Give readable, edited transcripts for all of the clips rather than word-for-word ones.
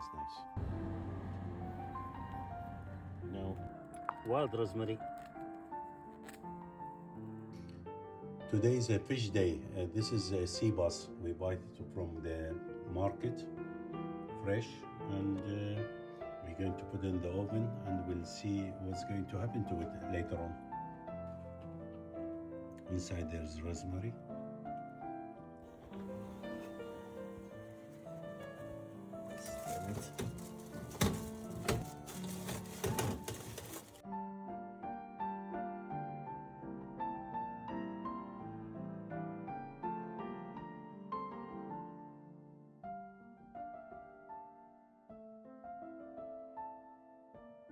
is nice. Now, wild rosemary. Today is a fish day. This is a sea bass. We buy it from the market, fresh, and we're going to put it in the oven, and we'll see what's going to happen to it later on. Inside there's rosemary.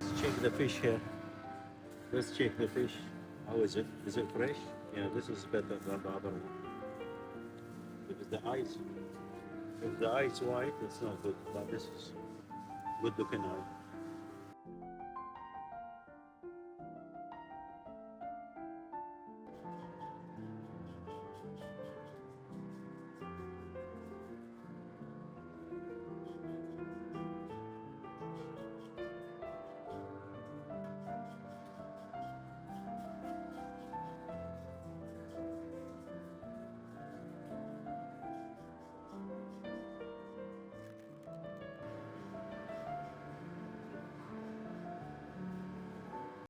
Let's check the fish here. Let's check the fish. How is it? Is it fresh? Yeah, this is better than the other one. If the eyes white, it's not good. But this is good looking eye.